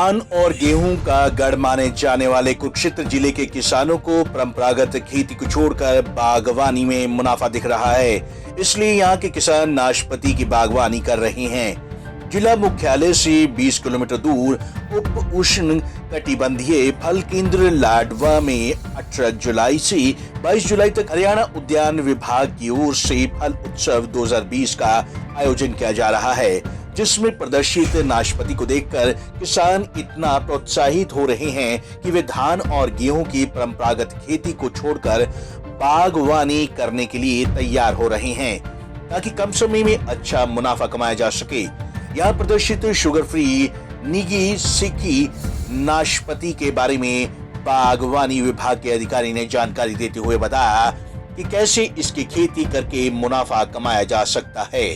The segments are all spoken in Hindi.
धान और गेहूं का गढ़ माने जाने वाले कुरुक्षेत्र जिले के किसानों को परंपरागत खेती को छोड़कर बागवानी में मुनाफा दिख रहा है। इसलिए यहाँ के किसान नाशपाती की बागवानी कर रहे हैं। जिला मुख्यालय से 20 किलोमीटर दूर उप उष्ण कटिबंधीय फल केंद्र लाडवा में 18 जुलाई से 22 जुलाई तक हरियाणा उद्यान विभाग की ओर से फल उत्सव 2020 का आयोजन किया जा रहा है, जिसमें प्रदर्शित नाशपाती को देखकर किसान इतना प्रोत्साहित हो रहे हैं कि वे धान और गेहूं की परंपरागत खेती को छोड़कर बागवानी करने के लिए तैयार हो रहे हैं, ताकि कम समय में अच्छा मुनाफा कमाया जा सके। यहाँ प्रदर्शित शुगर फ्री निगी सिकी नाशपाती के बारे में बागवानी विभाग के अधिकारी ने जानकारी देते हुए बताया कि कैसे इसकी खेती करके मुनाफा कमाया जा सकता है।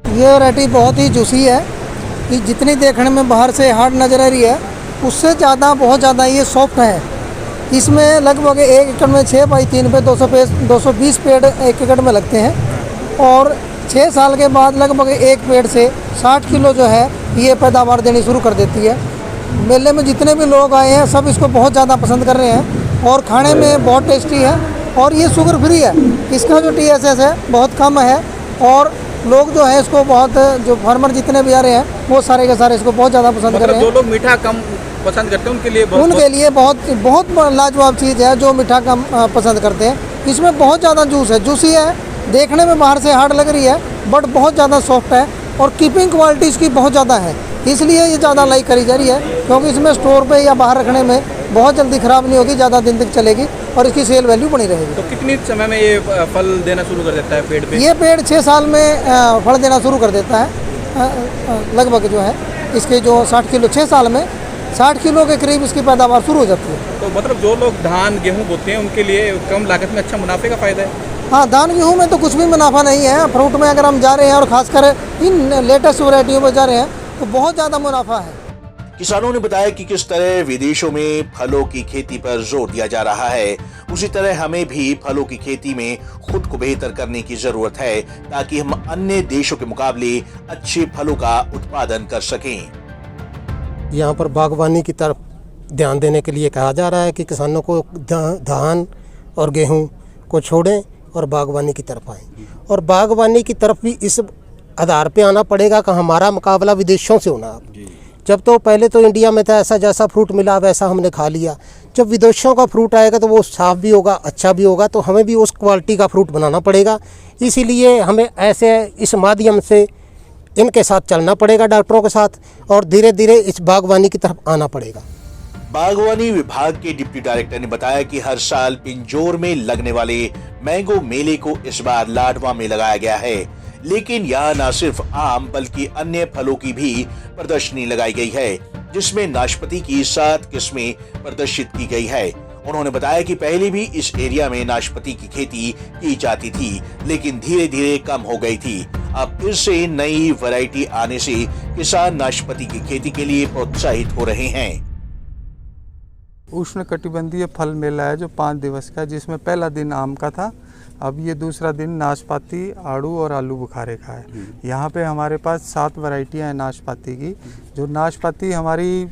ये वैरायटी बहुत ही जूसी है कि जितनी देखने में बाहर से हार्ड नजर आ रही है उससे बहुत ज़्यादा ये सॉफ्ट है। इसमें लगभग 1 एकड़ में 6 बाई 3 पे 220 पेड़ 1 एकड़ में लगते हैं और 6 साल के बाद लगभग एक पेड़ से 60 किलो जो है ये पैदावार देनी शुरू कर देती है। मेले में जितने भी लोग आए हैं सब इसको बहुत ज़्यादा पसंद कर रहे हैं और खाने में बहुत टेस्टी है और ये शुगर फ्री है। इसका जो TSS है बहुत कम है और लोग जो है इसको बहुत, जो फार्मर जितने भी आ रहे हैं वो सारे के सारे इसको बहुत ज़्यादा पसंद कर रहे हैं। जो लोग मीठा कम पसंद करते हैं उनके लिए बहुत लाजवाब चीज़ है जो मीठा कम पसंद करते हैं। इसमें बहुत ज़्यादा जूस है, जूसी है, देखने में बाहर से हार्ड लग रही है बट बहुत ज़्यादा सॉफ्ट है और कीपिंग क्वालिटी इसकी बहुत ज़्यादा है, इसलिए ये ज़्यादा लाइक करी जा रही है क्योंकि इसमें स्टोर पे या बाहर रखने में बहुत जल्दी ख़राब नहीं होगी, ज़्यादा दिन तक चलेगी और इसकी सेल वैल्यू बनी रहेगी। तो कितनी समय में ये फल देना शुरू कर देता है पेड़ पे? ये पेड़ 6 साल में फल देना शुरू कर देता है। लगभग जो है इसके जो 60 किलो 6 साल में 60 किलो के करीब इसकी पैदावार शुरू हो जाती है। तो मतलब जो लोग धान गेहूँ बोते हैं उनके लिए कम लागत में अच्छा मुनाफे का फायदा है? हाँ, धान गेहूँ में तो कुछ भी मुनाफा नहीं है। फ्रूट में अगर हम जा रहे हैं और खासकर इन लेटेस्ट वैरायटियों पर जा रहे हैं तो बहुत ज़्यादा मुनाफा है। किसानों ने बताया कि किस तरह विदेशों में फलों की खेती पर जोर दिया जा रहा है, उसी तरह हमें भी फलों की खेती में खुद को बेहतर करने की जरूरत है ताकि हम अन्य देशों के मुकाबले अच्छे फलों का उत्पादन कर सकें। यहाँ पर बागवानी की तरफ ध्यान देने के लिए कहा जा रहा है कि किसानों को धान और गेहूँ को छोड़ें और बागवानी की तरफ आएं। और बागवानी की तरफ भी इस आधार पे आना पड़ेगा कि हमारा मुकाबला विदेशों से होना। जब तो पहले तो इंडिया में था ऐसा जैसा फ्रूट मिला वैसा हमने खा लिया, जब विदेशों का फ्रूट आएगा तो वो साफ भी होगा, अच्छा भी होगा, तो हमें भी उस क्वालिटी का फ्रूट बनाना पड़ेगा। इसीलिए हमें ऐसे इस माध्यम से इनके साथ चलना पड़ेगा, डॉक्टरों के साथ, और धीरे धीरे इस बागवानी की तरफ आना पड़ेगा। बागवानी विभाग के डिप्टी डायरेक्टर ने बताया कि हर साल पिंजौर में लगने वाले मैंगो मेले को इस बार लाडवा में लगाया गया है, लेकिन यहाँ न सिर्फ आम बल्कि अन्य फलों की भी प्रदर्शनी लगाई गई है, जिसमें नाशपाती की 7 किस्में प्रदर्शित की गई है। उन्होंने बताया कि पहले भी इस एरिया में नाशपाती की खेती की जाती थी, लेकिन धीरे धीरे कम हो गई थी। अब फिर से नई वैरायटी आने से किसान नाशपाती की खेती के लिए प्रोत्साहित हो रहे हैं। उष्ण कटिबंधीय फल मेला है जो 5 दिवस का है, जिसमें पहला दिन आम का था, अब ये दूसरा दिन नाशपाती, आड़ू और आलू बुखारे का है। यहाँ पे हमारे पास 7 वैरायटियाँ हैं नाशपाती की। जो नाशपाती हमारी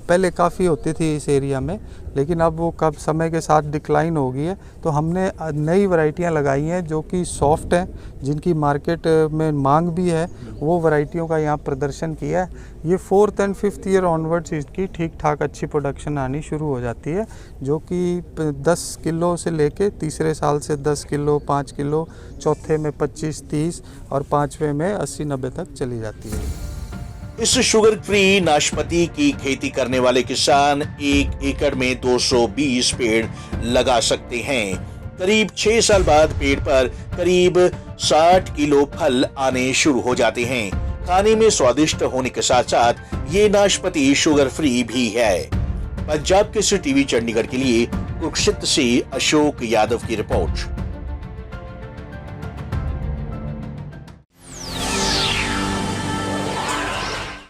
पहले काफ़ी होती थी इस एरिया में, लेकिन अब वो कब समय के साथ डिक्लाइन हो गई है, तो हमने नई वैरायटियाँ लगाई हैं जो कि सॉफ्ट हैं, जिनकी मार्केट में मांग भी है, वो वैरायटियों का यहाँ प्रदर्शन किया है। ये 4th and 5th year onwards इसकी ठीक ठाक अच्छी प्रोडक्शन आनी शुरू हो जाती है, जो कि 10 किलो से लेके तीसरे साल से 10 किलो, 5 किलो, चौथे में 25-30 और 5वें में 80-90 तक चली जाती है। इस शुगर फ्री नाशपाती की खेती करने वाले किसान 1 एकड़ में 220 पेड़ लगा सकते हैं। करीब 6 साल बाद पेड़ पर करीब 60 किलो फल आने शुरू हो जाते हैं। खाने में स्वादिष्ट होने के साथ साथ ये नाशपाती शुगर फ्री भी है। पंजाब केसरी टीवी चंडीगढ़ के लिए कुरुक्षेत्र से अशोक यादव की रिपोर्ट।